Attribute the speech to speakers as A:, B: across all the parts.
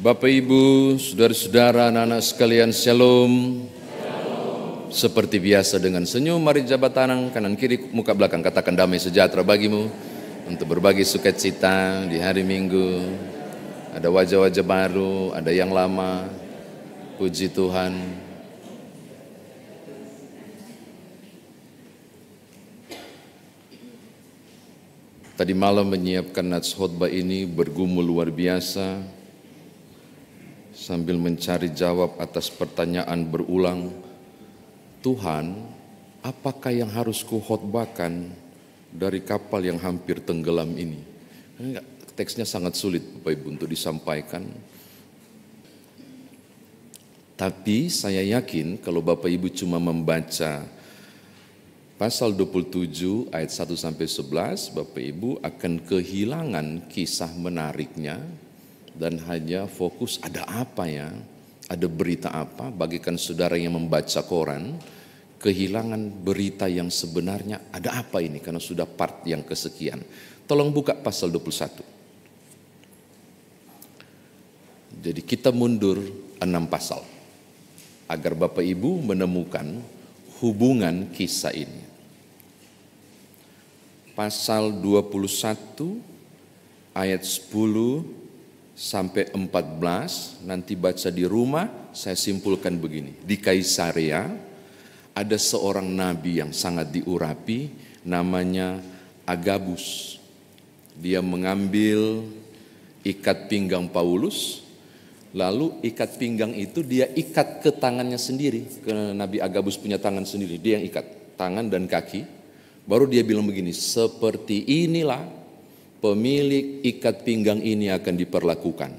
A: Bapak, Ibu, saudara-saudara, anak-anak sekalian, Shalom. Seperti biasa dengan senyum, mari jabat tangan kanan kiri muka belakang, katakan damai sejahtera bagimu, untuk berbagi sukacita di hari Minggu. Ada wajah-wajah baru, ada yang lama. Puji Tuhan. Tadi malam menyiapkan nats khotbah ini bergumul luar biasa sambil mencari jawab atas pertanyaan berulang. Tuhan, apakah yang harus kukhotbahkan dari kapal yang hampir tenggelam ini? Teksnya sangat sulit Bapak Ibu untuk disampaikan. Tapi saya yakin kalau Bapak Ibu cuma membaca pasal 27 ayat 1 sampai 11, Bapak Ibu akan kehilangan kisah menariknya dan hanya fokus ada apa ya? Ada berita apa, bagikan saudara yang membaca koran, kehilangan berita yang sebenarnya ada apa ini, karena sudah part yang kesekian. Tolong buka pasal 21. Jadi kita mundur 6 pasal, agar Bapak Ibu menemukan hubungan kisah ini. Pasal 21 ayat 10 sampai 14, nanti baca di rumah. Saya simpulkan begini, di Kaisarea ada seorang nabi yang sangat diurapi, namanya Agabus. Dia mengambil ikat pinggang Paulus, lalu ikat pinggang itu dia ikat ke tangannya sendiri, karena Nabi Agabus punya tangan sendiri, dia yang ikat tangan dan kaki. Baru dia bilang begini, seperti inilah pemilik ikat pinggang ini akan diperlakukan.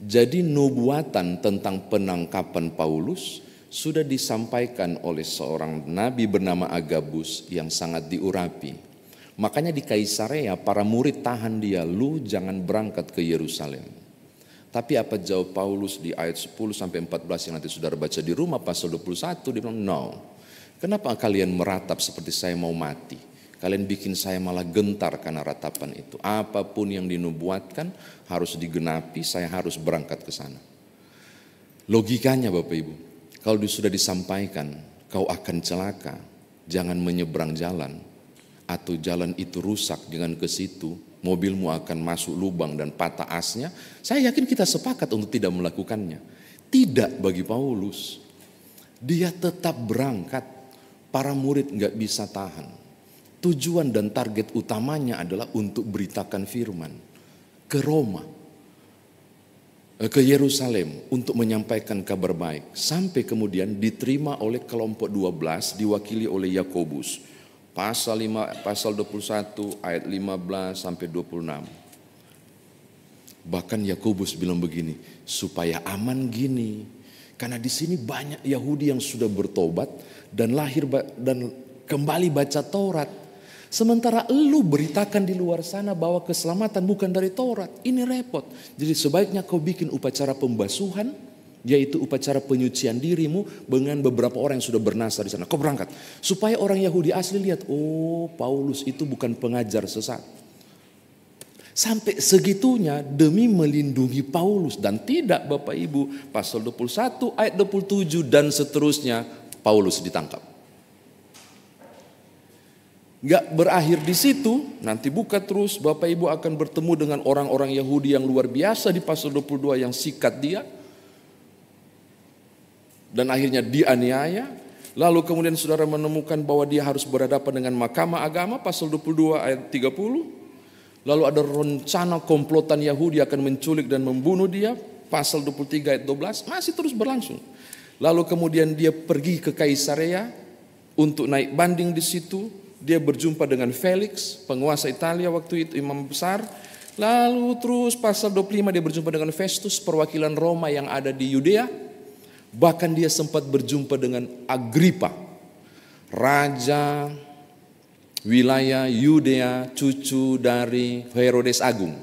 A: Jadi nubuatan tentang penangkapan Paulus sudah disampaikan oleh seorang nabi bernama Agabus yang sangat diurapi. Makanya di Kaisarea para murid tahan dia, lu jangan berangkat ke Yerusalem. Tapi apa jawab Paulus di ayat 10 sampai 14 yang nanti saudara baca di rumah pasal 21, dia bilang, no. Kenapa kalian meratap seperti saya mau mati? Kalian bikin saya malah gentar karena ratapan itu. Apapun yang dinubuatkan harus digenapi, saya harus berangkat ke sana. Logikanya Bapak Ibu, kalau sudah disampaikan kau akan celaka, jangan menyeberang jalan, atau jalan itu rusak dengan ke situ, mobilmu akan masuk lubang dan patah asnya, saya yakin kita sepakat untuk tidak melakukannya. Tidak bagi Paulus. Dia tetap berangkat, para murid gak bisa tahan. Tujuan dan target utamanya adalah untuk beritakan firman ke Roma, ke Yerusalem, untuk menyampaikan kabar baik. Sampai kemudian diterima oleh kelompok 12 diwakili oleh Yakobus. Pasal 21 ayat 15 sampai 26. Bahkan Yakobus bilang begini, supaya aman gini, karena di sini banyak Yahudi yang sudah bertobat dan lahir dan kembali baca Taurat. Sementara lu beritakan di luar sana bahwa keselamatan bukan dari Taurat. Ini repot. Jadi sebaiknya kau bikin upacara pembasuhan, yaitu upacara penyucian dirimu dengan beberapa orang yang sudah bernasar di sana. Kau berangkat supaya orang Yahudi asli lihat, oh Paulus itu bukan pengajar sesat. Sampai segitunya demi melindungi Paulus. Dan tidak Bapak Ibu, pasal 21 ayat 27 dan seterusnya, Paulus ditangkap. Gak berakhir di situ, nanti buka terus, Bapak Ibu akan bertemu dengan orang-orang Yahudi yang luar biasa di pasal 22 yang sikat dia. Dan akhirnya dianiaya. Lalu kemudian saudara menemukan bahwa dia harus berhadapan dengan mahkamah agama, pasal 22 ayat 30. Lalu ada rencana komplotan Yahudi akan menculik dan membunuh dia, pasal 23 ayat 12, masih terus berlangsung. Lalu kemudian dia pergi ke Kaisarea untuk naik banding di situ. Dia berjumpa dengan Felix, penguasa Italia waktu itu, imam besar. Lalu terus pasal 25 dia berjumpa dengan Festus, perwakilan Roma yang ada di Yudea. Bahkan dia sempat berjumpa dengan Agripa, raja wilayah Yudea, cucu dari Herodes Agung.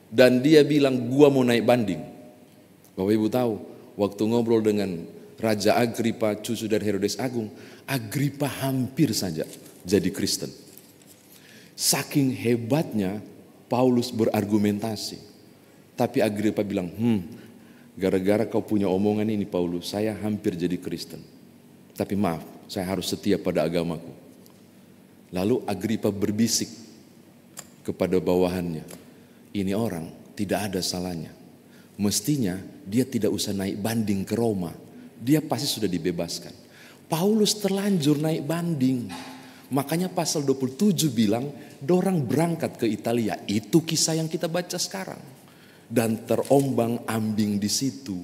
A: Dan dia bilang, gua mau naik banding. Bapak Ibu tahu, waktu ngobrol dengan Raja Agripa, cucu dari Herodes Agung, Agripa hampir saja jadi Kristen. Saking hebatnya Paulus berargumentasi. Tapi Agripa bilang, gara-gara kau punya omongan ini Paulus, saya hampir jadi Kristen. Tapi maaf, saya harus setia pada agamaku. Lalu Agripa berbisik kepada bawahannya, ini orang tidak ada salahnya. Mestinya dia tidak usah naik banding ke Roma. Dia pasti sudah dibebaskan. Paulus terlanjur naik banding. Makanya pasal 27 bilang, dorang berangkat ke Italia. Itu kisah yang kita baca sekarang. Dan terombang ambing di situ.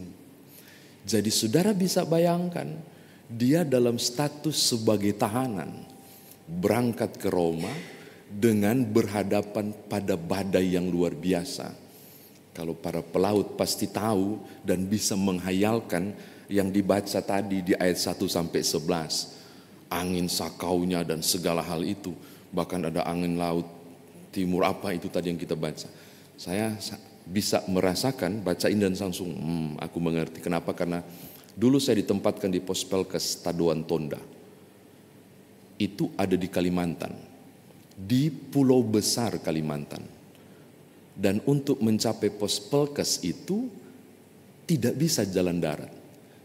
A: Jadi saudara bisa bayangkan, dia dalam status sebagai tahanan. Berangkat ke Roma dengan berhadapan pada badai yang luar biasa. Kalau para pelaut pasti tahu dan bisa menghayalkan yang dibaca tadi di ayat 1 sampai 11. Angin sakaunya dan segala hal itu. Bahkan ada angin laut timur apa itu tadi yang kita baca. Saya bisa merasakan, bacain dan langsung aku mengerti. Kenapa? Karena dulu saya ditempatkan di pos Pelkes Tadoan Tonda. Itu ada di Kalimantan. Di Pulau Besar Kalimantan. Dan untuk mencapai pos Pelkes itu tidak bisa jalan darat.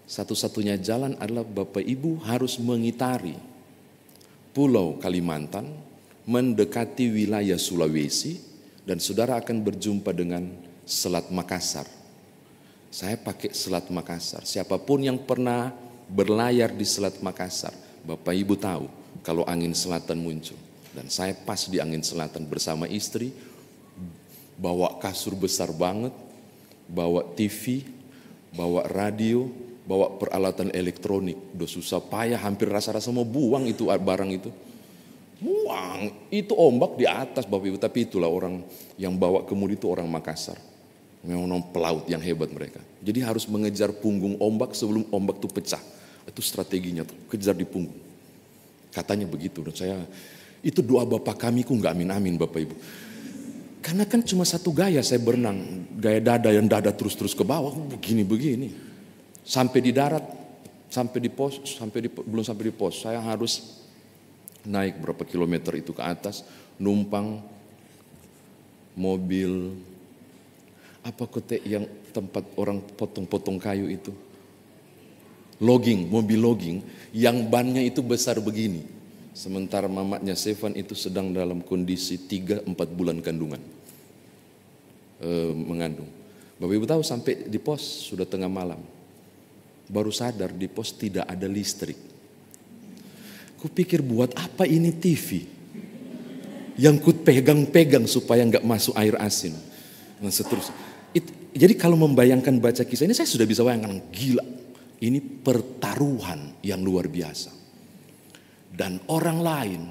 A: Satu-satunya jalan adalah Bapak Ibu harus mengitari Pulau Kalimantan, mendekati wilayah Sulawesi, dan saudara akan berjumpa dengan Selat Makassar. Saya pakai Selat Makassar. Siapapun yang pernah berlayar di Selat Makassar, Bapak Ibu tahu kalau angin selatan muncul. Dan saya pas di angin selatan bersama istri, bawa kasur besar banget, bawa TV, bawa radio, bawa peralatan elektronik. Udah susah payah, hampir rasa-rasa mau buang itu barang itu. Buang, itu ombak di atas Bapak Ibu. Tapi itulah orang yang bawa kemudi itu orang Makassar. Memang pelaut yang hebat mereka. Jadi harus mengejar punggung ombak sebelum ombak itu pecah. Itu strateginya tuh, kejar di punggung. Katanya begitu. Dan saya, itu doa Bapak kami ku gak amin-amin Bapak Ibu. Karena kan cuma satu gaya saya berenang. Gaya dada yang dada terus-terus ke bawah. Begini-begini. Sampai di darat, sampai di pos, belum sampai di pos. Saya harus naik berapa kilometer itu ke atas, numpang mobil, apa kote yang tempat orang potong-potong kayu itu, logging, mobil logging, yang bannya itu besar begini. Sementara mamaknya Stefan itu sedang dalam kondisi 3-4 bulan kandungan, mengandung. Bapak Ibu tahu sampai di pos sudah tengah malam, baru sadar di pos tidak ada listrik. Kupikir buat apa ini TV yang ku pegang-pegang supaya nggak masuk air asin dan seterusnya. Jadi kalau membayangkan baca kisah ini saya sudah bisa bayangkan, gila, ini pertaruhan yang luar biasa. Dan orang lain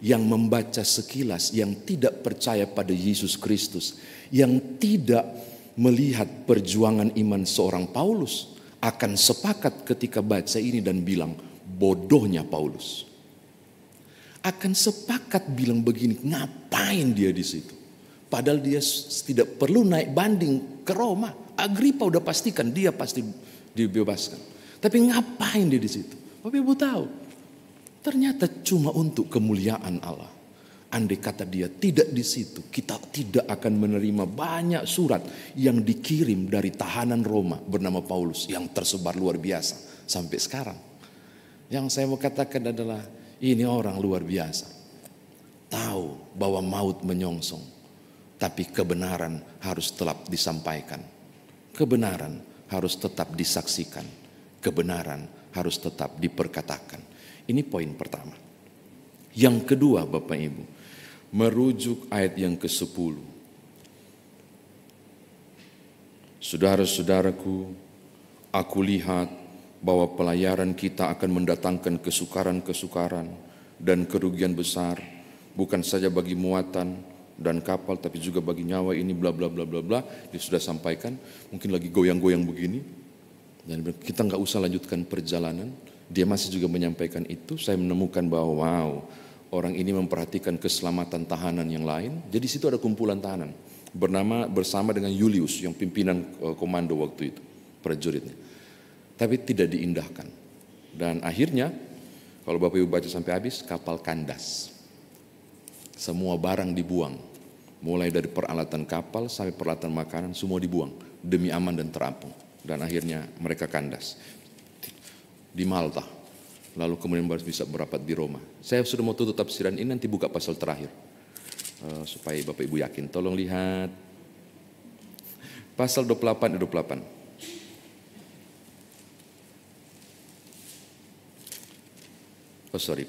A: yang membaca sekilas, yang tidak percaya pada Yesus Kristus, yang tidak melihat perjuangan iman seorang Paulus, akan sepakat ketika baca ini dan bilang, bodohnya Paulus. Akan sepakat bilang begini, ngapain dia di situ? Padahal dia tidak perlu naik banding ke Roma. Agripa udah pastikan dia pasti dibebaskan. Tapi ngapain dia di situ? Bapak Ibu tahu, ternyata cuma untuk kemuliaan Allah. Andai kata dia tidak di situ, kita tidak akan menerima banyak surat yang dikirim dari tahanan Roma bernama Paulus yang tersebar luar biasa sampai sekarang. Yang saya mau katakan adalah ini orang luar biasa. Tahu bahwa maut menyongsong, tapi kebenaran harus tetap disampaikan. Kebenaran harus tetap disaksikan. Kebenaran harus tetap diperkatakan. Ini poin pertama. Yang kedua Bapak Ibu, merujuk ayat yang ke-10. Saudara-saudaraku, aku lihat bahwa pelayaran kita akan mendatangkan kesukaran-kesukaran dan kerugian besar, bukan saja bagi muatan dan kapal, tapi juga bagi nyawa ini, bla bla bla bla bla. Dia sudah sampaikan, mungkin lagi goyang-goyang begini, dan kita nggak usah lanjutkan perjalanan. Dia masih juga menyampaikan itu. Saya menemukan bahwa wow, orang ini memperhatikan keselamatan tahanan yang lain. Jadi situ ada kumpulan tahanan bersama dengan Julius yang pimpinan komando waktu itu, prajuritnya. Tapi tidak diindahkan. Dan akhirnya kalau Bapak Ibu baca sampai habis, kapal kandas. Semua barang dibuang. Mulai dari peralatan kapal sampai peralatan makanan semua dibuang demi aman dan terapung. Dan akhirnya mereka kandas di Malta. Lalu kemudian baru bisa merapat di Roma. Saya sudah mau tutup tafsiran ini, nanti buka pasal terakhir. Supaya Bapak Ibu yakin. Tolong lihat pasal 28 dan 28.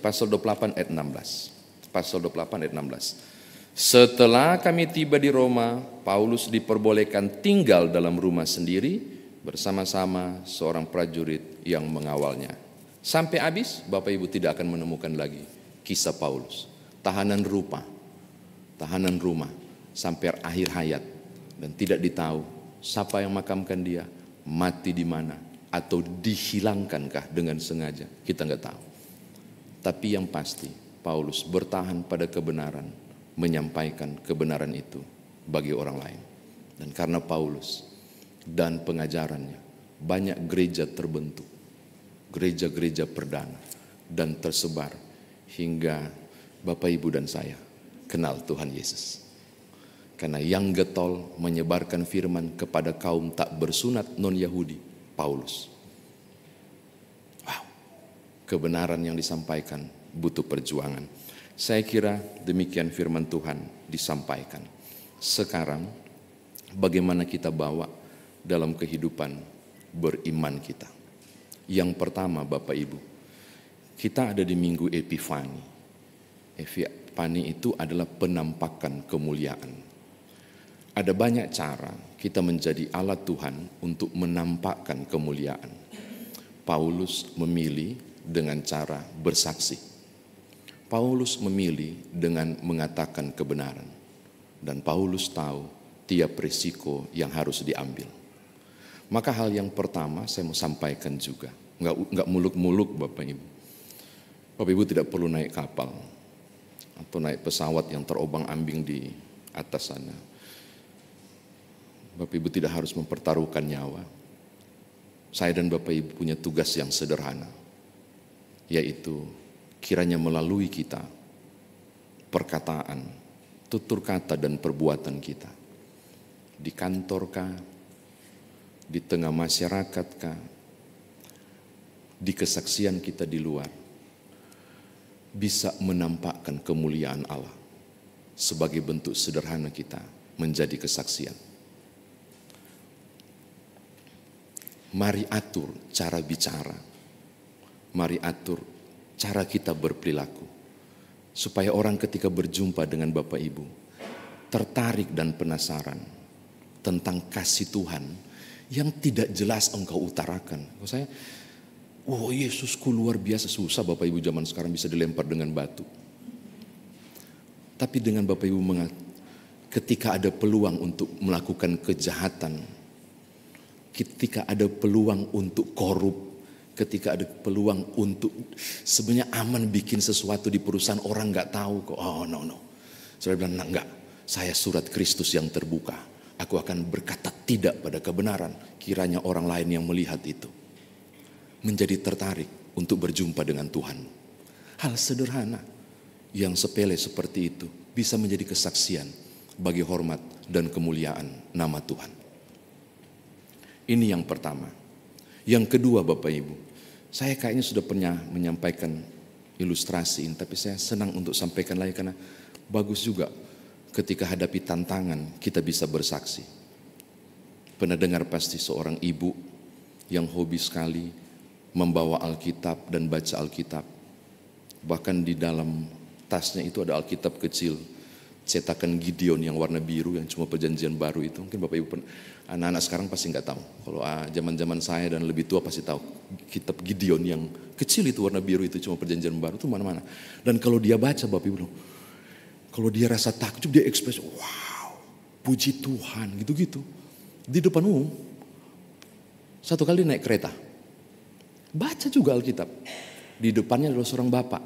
A: Pasal 28 ayat 16. Pasal 28 ayat 16. Setelah kami tiba di Roma, Paulus diperbolehkan tinggal dalam rumah sendiri bersama-sama seorang prajurit yang mengawalnya. Sampai habis, Bapak Ibu tidak akan menemukan lagi kisah Paulus. Tahanan rumah sampai akhir hayat, dan tidak ditahu siapa yang makamkan dia, mati di mana, atau dihilangkankah dengan sengaja, kita nggak tahu. Tapi yang pasti Paulus bertahan pada kebenaran, menyampaikan kebenaran itu bagi orang lain. Dan karena Paulus dan pengajarannya, banyak gereja terbentuk, gereja-gereja perdana, dan tersebar hingga Bapak Ibu dan saya kenal Tuhan Yesus. Karena yang getol menyebarkan firman kepada kaum tak bersunat non-Yahudi, Paulus. Wow, kebenaran yang disampaikan butuh perjuangan. Saya kira demikian firman Tuhan disampaikan. Sekarang bagaimana kita bawa dalam kehidupan beriman kita. Yang pertama Bapak Ibu, kita ada di minggu Epifani. Epifani itu adalah penampakan kemuliaan. Ada banyak cara kita menjadi alat Tuhan untuk menampakkan kemuliaan. Paulus memilih dengan cara bersaksi. Paulus memilih dengan mengatakan kebenaran. Dan Paulus tahu tiap risiko yang harus diambil. Maka hal yang pertama saya mau sampaikan juga. Enggak muluk-muluk Bapak Ibu. Bapak Ibu tidak perlu naik kapal atau naik pesawat yang terobang-ambing di atas sana. Bapak Ibu tidak harus mempertaruhkan nyawa. Saya dan Bapak Ibu punya tugas yang sederhana, yaitu kiranya melalui kita, perkataan, tutur kata dan perbuatan kita, di kantorkah, di tengah masyarakatkah, di kesaksian kita di luar, bisa menampakkan kemuliaan Allah sebagai bentuk sederhana kita menjadi kesaksian. Mari atur cara bicara, mari atur cara kita berperilaku, supaya orang ketika berjumpa dengan Bapak Ibu tertarik dan penasaran tentang kasih Tuhan yang tidak jelas engkau utarakan. Saya, Yesusku luar biasa. Susah Bapak Ibu zaman sekarang bisa dilempar dengan batu. Tapi dengan Bapak Ibu ketika ada peluang untuk melakukan kejahatan, ketika ada peluang untuk korup, ketika ada peluang untuk sebenarnya aman bikin sesuatu di perusahaan, orang nggak tahu kok. No. Saya bilang enggak. Saya surat Kristus yang terbuka. Aku akan berkata tidak pada kebenaran. Kiranya orang lain yang melihat itu menjadi tertarik untuk berjumpa dengan Tuhan. Hal sederhana yang sepele seperti itu bisa menjadi kesaksian bagi hormat dan kemuliaan nama Tuhan. Ini yang pertama. Yang kedua Bapak Ibu, saya kayaknya sudah pernah menyampaikan ilustrasi ini, tapi saya senang untuk sampaikan lagi karena bagus juga ketika hadapi tantangan kita bisa bersaksi. Pernah dengar pasti seorang ibu yang hobi sekali membawa Alkitab dan baca Alkitab. Bahkan di dalam tasnya itu ada Alkitab kecil, cetakan Gideon yang warna biru yang cuma perjanjian baru itu. Mungkin Bapak Ibu anak-anak sekarang pasti nggak tahu. Kalau zaman-zaman saya dan lebih tua pasti tahu. Kitab Gideon yang kecil itu warna biru itu cuma perjanjian baru itu mana-mana. Dan kalau dia baca Bapak Ibu, kalau dia rasa takjub dia ekspresi, wow, puji Tuhan gitu-gitu. Di depan umum. Satu kali naik kereta, baca juga Alkitab. Di depannya adalah seorang bapak.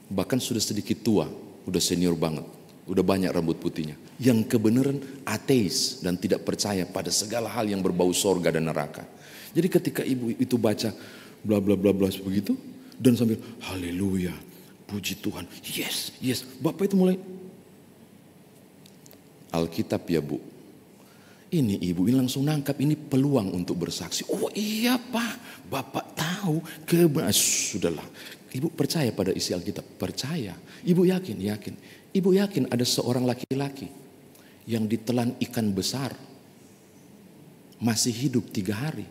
A: Bahkan sudah sedikit tua, udah senior banget. Udah banyak rambut putihnya. Yang kebenaran ateis dan tidak percaya pada segala hal yang berbau sorga dan neraka. Jadi ketika ibu itu baca bla bla bla bla begitu dan sambil haleluya, puji Tuhan, yes. Bapak itu mulai Alkitab ya Bu. Ini ibu ini langsung nangkap, ini peluang untuk bersaksi. Oh iya Pak, Bapak tahu kebenaran. Sudahlah, ibu percaya pada isi Alkitab? Percaya. Ibu yakin? Yakin. Ibu yakin ada seorang laki-laki yang ditelan ikan besar, masih hidup 3 hari.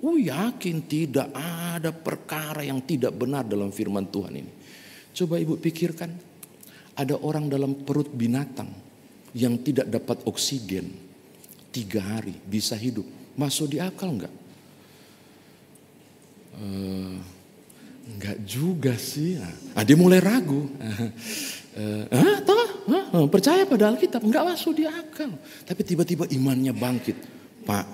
A: Yakin tidak ada perkara yang tidak benar dalam firman Tuhan ini. Coba ibu pikirkan, ada orang dalam perut binatang yang tidak dapat oksigen 3 hari bisa hidup. Masuk di akal enggak? Enggak juga sih. Dia mulai ragu. Percaya pada Alkitab, enggak masuk di akal. Tapi tiba-tiba imannya bangkit. Pak,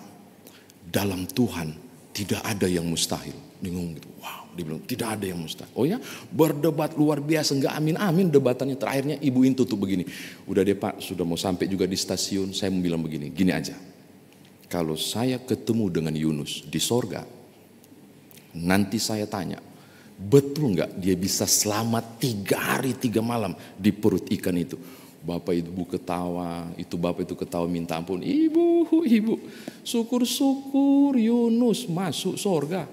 A: dalam Tuhan tidak ada yang mustahil. Bingung gitu. Wow, dia bilang tidak ada yang mustahil. Oh ya, berdebat luar biasa, enggak amin-amin debatannya. Terakhirnya ibu ini tutup begini. Udah deh Pak, sudah mau sampai juga di stasiun. Saya mau bilang begini, gini aja. Kalau saya ketemu dengan Yunus di sorga, nanti saya tanya, betul enggak dia bisa selamat 3 hari 3 malam di perut ikan itu? Bapak ibu ketawa, bapak itu ketawa minta ampun. Ibu, syukur-syukur Yunus masuk sorga.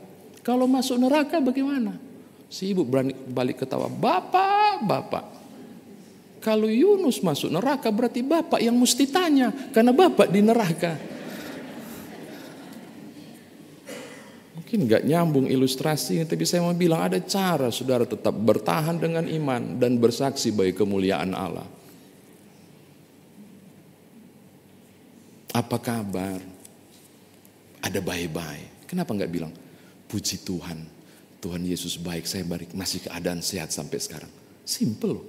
A: Kalau masuk neraka bagaimana? Si ibu berani balik ketawa. Bapak. Kalau Yunus masuk neraka berarti bapak yang mesti tanya. Karena bapak di neraka. Mungkin gak nyambung ilustrasinya. Tapi saya mau bilang ada cara saudara tetap bertahan dengan iman. Dan bersaksi bagi kemuliaan Allah. Apa kabar? Ada baik-baik. Kenapa gak bilang? Puji Tuhan. Tuhan Yesus baik, saya baik. Masih keadaan sehat sampai sekarang. Simple loh.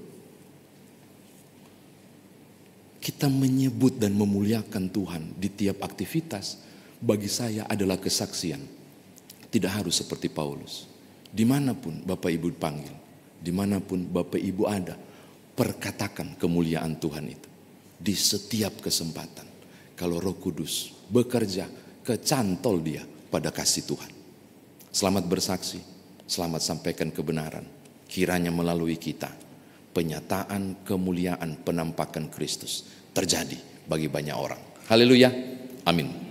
A: Kita menyebut dan memuliakan Tuhan di tiap aktivitas. Bagi saya adalah kesaksian. Tidak harus seperti Paulus. Dimanapun Bapak Ibu dipanggil. Dimanapun Bapak Ibu ada. Perkatakan kemuliaan Tuhan itu. Di setiap kesempatan. Kalau Roh Kudus bekerja, kecantol dia pada kasih Tuhan. Selamat bersaksi, selamat sampaikan kebenaran. Kiranya melalui kita, penyataan kemuliaan penampakan Kristus terjadi bagi banyak orang. Haleluya, amin.